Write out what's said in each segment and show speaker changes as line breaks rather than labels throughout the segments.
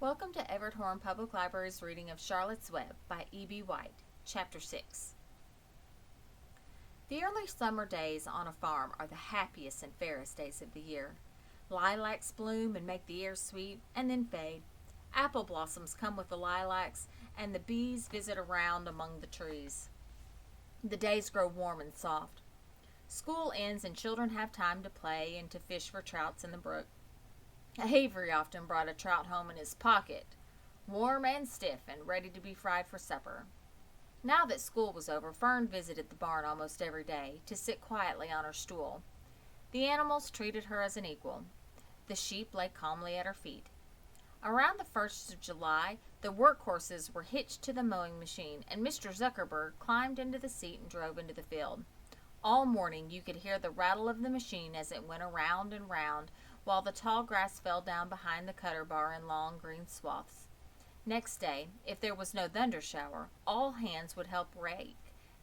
Welcome to Everett Public Library's reading of Charlotte's Web by E.B. White, Chapter 6. The early summer days on a farm are the happiest and fairest days of the year. Lilacs bloom and make the air sweet, and then fade. Apple blossoms come with the lilacs, and the bees visit around among the trees. The days grow warm and soft. School ends and children have time to play and to fish for trouts in the brook. Avery often brought a trout home in his pocket, warm and stiff and ready to be fried for supper. Now that school was over, Fern visited the barn almost every day to sit quietly on her stool. The animals treated her as an equal. The sheep lay calmly at her feet. Around the 1st of July, the workhorses were hitched to the mowing machine, and Mr. Zuckerberg climbed into the seat and drove into the field. All morning you could hear the rattle of the machine as it went around and round, while the tall grass fell down behind the cutter bar in long green swaths. Next day, if there was no thunder shower, all hands would help rake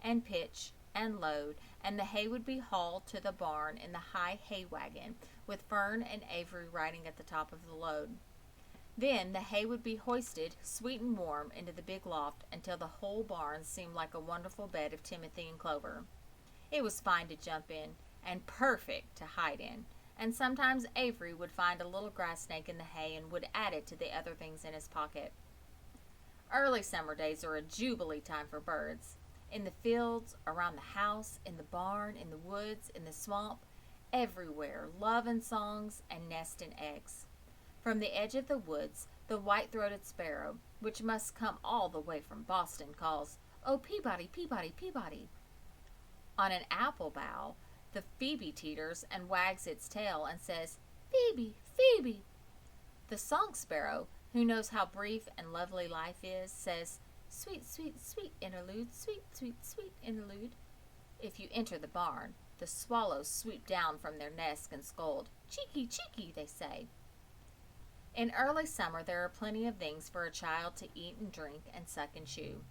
and pitch and load, and the hay would be hauled to the barn in the high hay wagon, with Fern and Avery riding at the top of the load. Then the hay would be hoisted, sweet and warm, into the big loft until the whole barn seemed like a wonderful bed of timothy and clover. It was fine to jump in, and perfect to hide in, and sometimes Avery would find a little grass snake in the hay and would add it to the other things in his pocket. Early summer days are a jubilee time for birds. In the fields, around the house, in the barn, in the woods, in the swamp, everywhere love and songs and nest and eggs. From the edge of the woods, the white-throated sparrow, which must come all the way from Boston, calls, "Oh, Peabody, Peabody, Peabody." On an apple bough, the phoebe teeters and wags its tail and says, "Phoebe, Phoebe." The song sparrow, who knows how brief and lovely life is, says, "Sweet, sweet, sweet interlude, sweet, sweet, sweet interlude." If you enter the barn, the swallows sweep down from their nests and scold. "Cheeky, cheeky," they say. In early summer there are plenty of things for a child to eat and drink and suck and chew.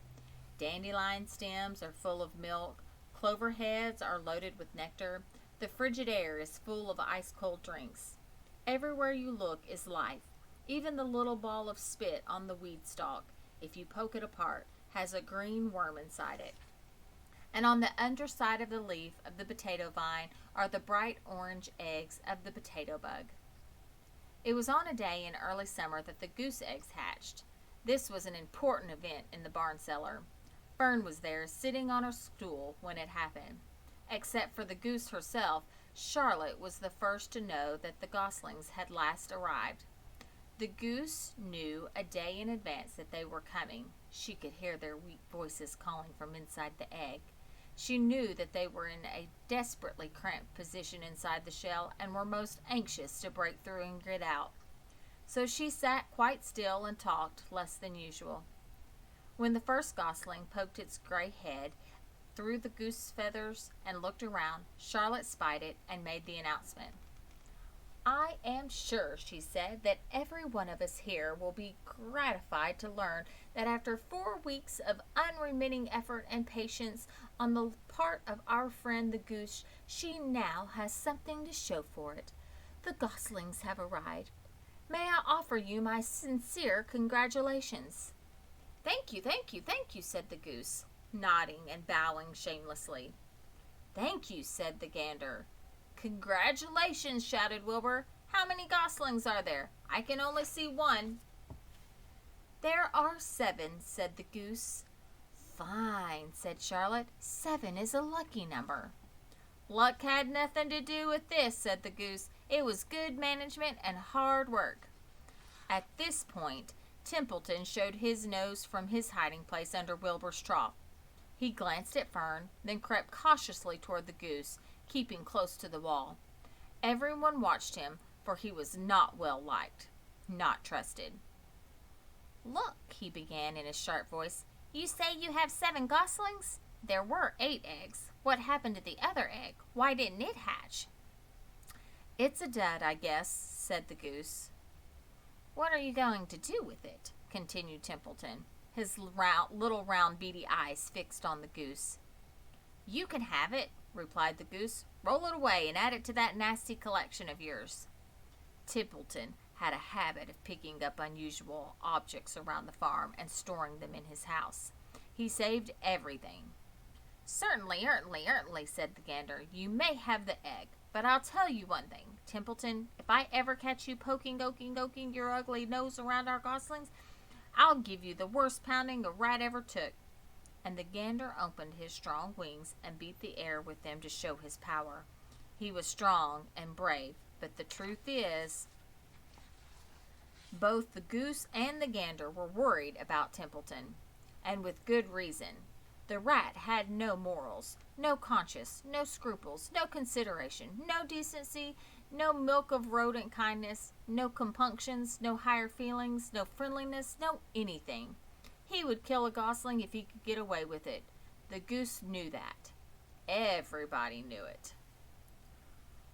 Dandelion stems are full of milk. Clover heads are loaded with nectar. The frigid air is full of ice-cold drinks. Everywhere you look is life. Even the little ball of spit on the weed stalk, if you poke it apart, has a green worm inside it. And on the underside of the leaf of the potato vine are the bright orange eggs of the potato bug. It was on a day in early summer that the goose eggs hatched. This was an important event in the barn cellar. Fern was there, sitting on her stool, when it happened. Except for the goose herself, Charlotte was the first to know that the goslings had last arrived. The goose knew a day in advance that they were coming. She could hear their weak voices calling from inside the egg. She knew that they were in a desperately cramped position inside the shell and were most anxious to break through and get out. So she sat quite still and talked less than usual. When the first gosling poked its gray head through the goose feathers and looked around, Charlotte spied it and made the announcement. "I am sure," she said, "that every one of us here will be gratified to learn that after 4 weeks of unremitting effort and patience on the part of our friend the goose, she now has something to show for it. The goslings have arrived. May I offer you my sincere congratulations?" "Thank you, thank you, thank you," said the goose, nodding and bowing shamelessly. "Thank you," said the gander. "Congratulations," shouted Wilbur. "How many goslings are there? I can only see one." "There are 7," said the goose. "Fine," said Charlotte. 7 is a lucky number." "Luck had nothing to do with this," said the goose. "It was good management and hard work." At this point, Templeton showed his nose from his hiding place under Wilbur's trough. He glanced at Fern, then crept cautiously toward the goose, keeping close to the wall. Everyone watched him, for he was not well liked, not trusted. "Look," he began in his sharp voice. "You say you have 7 goslings? There were 8 eggs. What happened to the other egg? Why didn't it hatch?" "It's a dud, I guess," said the goose. "What are you going to do with it?" continued Templeton, his little round beady eyes fixed on the goose. "You can have it," replied the goose. "Roll it away and add it to that nasty collection of yours." Templeton had a habit of picking up unusual objects around the farm and storing them in his house. He saved everything. Certainly, said the gander. You may have the egg, but I'll tell you one thing, Templeton. If I ever catch you poking your ugly nose around our goslings, I'll give you the worst pounding a rat ever took. And the gander opened his strong wings and beat the air with them to show his power. He was strong and brave, but the truth is, both the goose and the gander were worried about Templeton, and with good reason. The rat had no morals, no conscience, no scruples, no consideration, no decency, no milk of rodent kindness, no compunctions, no higher feelings, no friendliness, no anything. He would kill a gosling if he could get away with it. The goose knew that. Everybody knew it.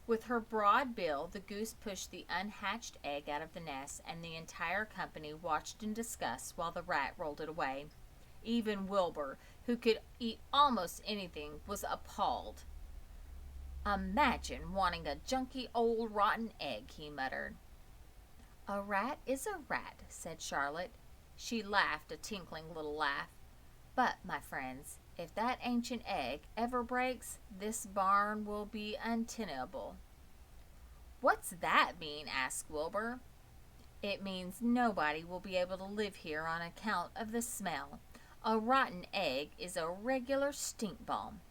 With her broad bill, the goose pushed the unhatched egg out of the nest, and the entire company watched in disgust while the rat rolled it away. Even Wilbur, who could eat almost anything, was appalled. Imagine wanting a junky old rotten egg, he muttered. A rat is a rat, said Charlotte. She laughed a tinkling little laugh. But, my friends, if that ancient egg ever breaks, this barn will be untenable. What's that mean? Asked Wilbur. It means nobody will be able to live here on account of the smell. A rotten egg is a regular stink bomb.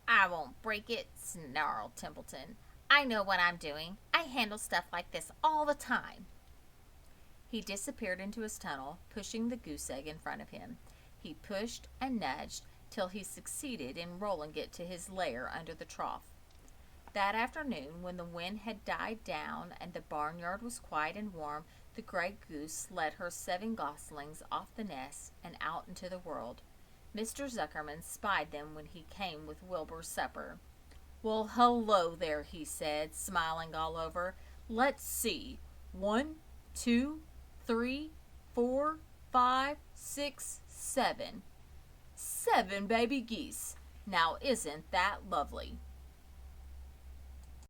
I won't break it, snarled Templeton. I know what I'm doing. I handle stuff like this all the time. He disappeared into his tunnel, pushing the goose egg in front of him. He pushed and nudged till he succeeded in rolling it to his lair under the trough. That afternoon, when the wind had died down and the barnyard was quiet and warm, the gray goose led her 7 goslings off the nest and out into the world. Mr. Zuckerman spied them when he came with Wilbur's supper. Well, hello there, he said, smiling all over. Let's see. 1, 2, 3, 4, 5, 6, 7. 7 baby geese. Now isn't that lovely?